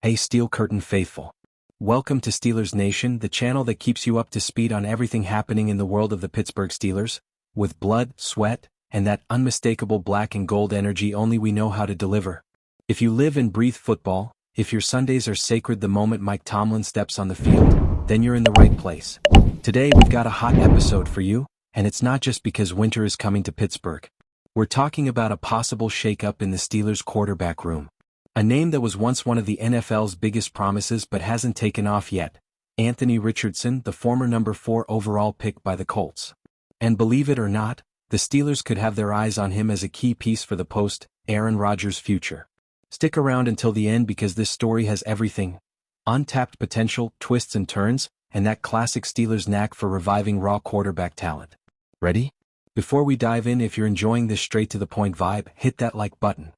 Hey Steel Curtain faithful. Welcome to Steelers Nation, the channel that keeps you up to speed on everything happening in the world of the Pittsburgh Steelers, with blood, sweat, and that unmistakable black and gold energy only we know how to deliver. If you live and breathe football, if your Sundays are sacred the moment Mike Tomlin steps on the field, then you're in the right place. Today we've got a hot episode for you, and it's not just because winter is coming to Pittsburgh. We're talking about a possible shakeup in the Steelers' quarterback room. A name that was once one of the NFL's biggest promises but hasn't taken off yet. Anthony Richardson, the former number 4 overall pick by the Colts. And believe it or not, the Steelers could have their eyes on him as a key piece for the post-Aaron Rodgers future. Stick around until the end because this story has everything. Untapped potential, twists and turns, and that classic Steelers knack for reviving raw quarterback talent. Ready? Before we dive in, if you're enjoying this straight-to-the-point vibe, hit that like button.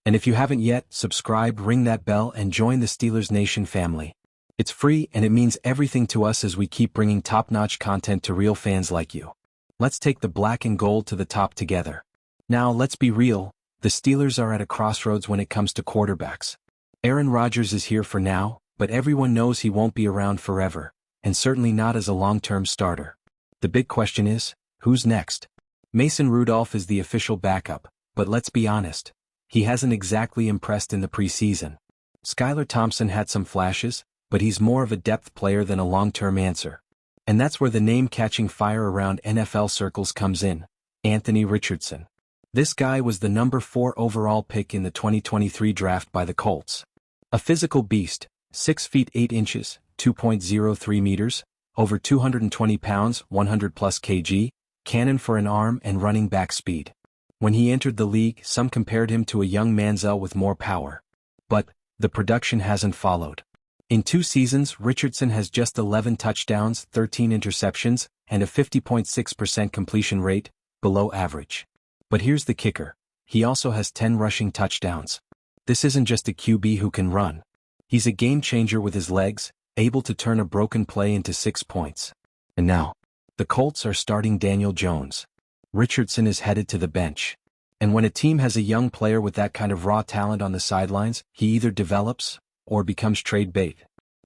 And if you haven't yet, subscribe, ring that bell, and join the Steelers Nation family. It's free and it means everything to us as we keep bringing top-notch content to real fans like you. Let's take the black and gold to the top together. Now, let's be real, the Steelers are at a crossroads when it comes to quarterbacks. Aaron Rodgers is here for now, but everyone knows he won't be around forever, and certainly not as a long-term starter. The big question is, who's next? Mason Rudolph is the official backup, but let's be honest. He hasn't exactly impressed in the preseason. Skylar Thompson had some flashes, but he's more of a depth player than a long-term answer. And that's where the name catching fire around NFL circles comes in. Anthony Richardson. This guy was the number 4 overall pick in the 2023 draft by the Colts. A physical beast, 6 feet 8 inches, 2.03 meters, over 220 pounds, 100 plus kg, cannon for an arm and running back speed. When he entered the league, some compared him to a young Manziel with more power. But the production hasn't followed. In 2 seasons, Richardson has just 11 touchdowns, 13 interceptions, and a 50.6% completion rate, below average. But here's the kicker. He also has 10 rushing touchdowns. This isn't just a QB who can run. He's a game changer with his legs, able to turn a broken play into 6 points. And now, the Colts are starting Daniel Jones. Richardson is headed to the bench. And when a team has a young player with that kind of raw talent on the sidelines, he either develops or becomes trade bait.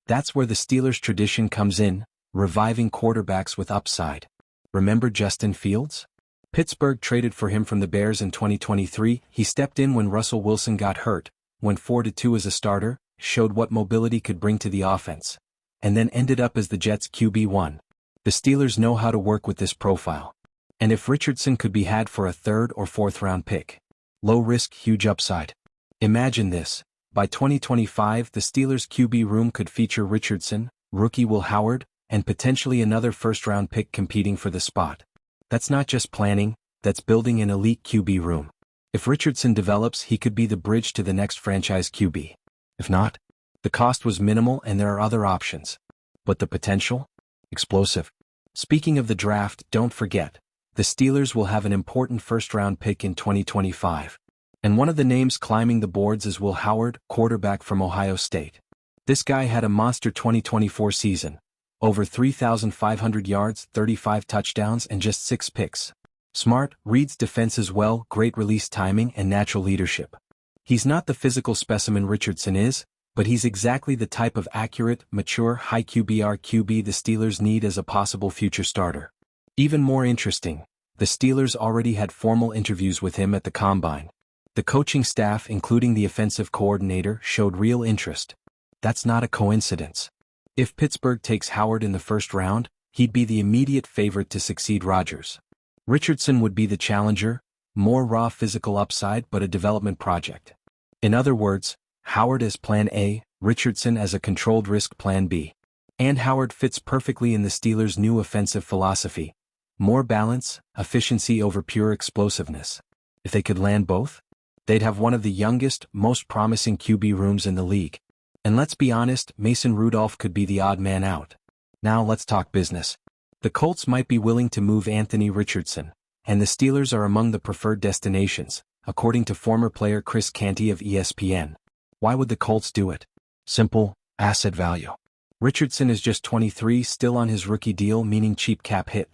That's where the Steelers' tradition comes in, reviving quarterbacks with upside. Remember Justin Fields? Pittsburgh traded for him from the Bears in 2023. He stepped in when Russell Wilson got hurt, went 4-2 as a starter, showed what mobility could bring to the offense, and then ended up as the Jets' QB1. The Steelers know how to work with this profile. And if Richardson could be had for a 3rd or 4th round pick. Low risk, huge upside. Imagine this. By 2025, the Steelers' QB room could feature Richardson, rookie Will Howard, and potentially another 1st round pick competing for the spot. That's not just planning, that's building an elite QB room. If Richardson develops, he could be the bridge to the next franchise QB. If not, the cost was minimal and there are other options. But the potential? Explosive. Speaking of the draft, don't forget. The Steelers will have an important 1st round pick in 2025. And one of the names climbing the boards is Will Howard, quarterback from Ohio State. This guy had a monster 2024 season. Over 3,500 yards, 35 touchdowns, and just 6 picks. Smart, reads defenses well, great release timing, and natural leadership. He's not the physical specimen Richardson is, but he's exactly the type of accurate, mature, high QBR QB the Steelers need as a possible future starter. Even more interesting, the Steelers already had formal interviews with him at the Combine. The coaching staff, including the offensive coordinator, showed real interest. That's not a coincidence. If Pittsburgh takes Howard in the 1st round, he'd be the immediate favorite to succeed Rodgers. Richardson would be the challenger, more raw physical upside but a development project. In other words, Howard as Plan A, Richardson as a controlled risk Plan B. And Howard fits perfectly in the Steelers' new offensive philosophy. More balance, efficiency over pure explosiveness. If they could land both, they'd have one of the youngest, most promising QB rooms in the league. And let's be honest, Mason Rudolph could be the odd man out. Now let's talk business. The Colts might be willing to move Anthony Richardson, and the Steelers are among the preferred destinations, according to former player Chris Canty of ESPN. Why would the Colts do it? Simple, asset value. Richardson is just 23, still on his rookie deal, meaning cheap cap hit.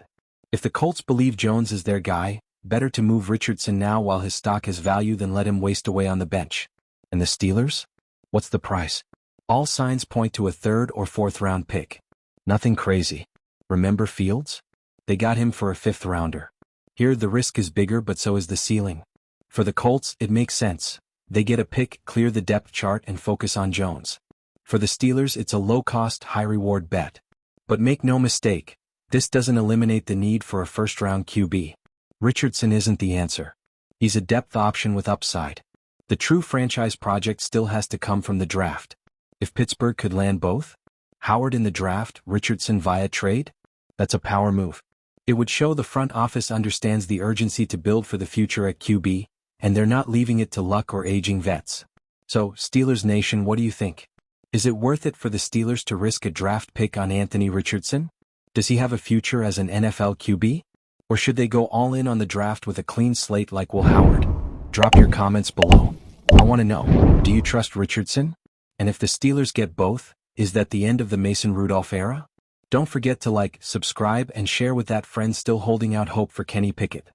If the Colts believe Jones is their guy, better to move Richardson now while his stock has value than let him waste away on the bench. And the Steelers? What's the price? All signs point to a third or fourth round pick. Nothing crazy. Remember Fields? They got him for a fifth rounder. Here the risk is bigger but so is the ceiling. For the Colts, it makes sense. They get a pick, clear the depth chart and focus on Jones. For the Steelers, it's a low-cost, high-reward bet. But make no mistake, this doesn't eliminate the need for a first-round QB. Richardson isn't the answer. He's a depth option with upside. The true franchise project still has to come from the draft. If Pittsburgh could land both, Howard in the draft, Richardson via trade, that's a power move. It would show the front office understands the urgency to build for the future at QB, and they're not leaving it to luck or aging vets. So, Steelers Nation, what do you think? Is it worth it for the Steelers to risk a draft pick on Anthony Richardson? Does he have a future as an NFL QB? Or should they go all in on the draft with a clean slate like Will Howard? Drop your comments below. I want to know, do you trust Richardson? And if the Steelers get both, is that the end of the Mason Rudolph era? Don't forget to like, subscribe, and share with that friend still holding out hope for Kenny Pickett.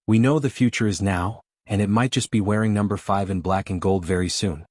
We know the future is now, and it might just be wearing number 5 in black and gold very soon.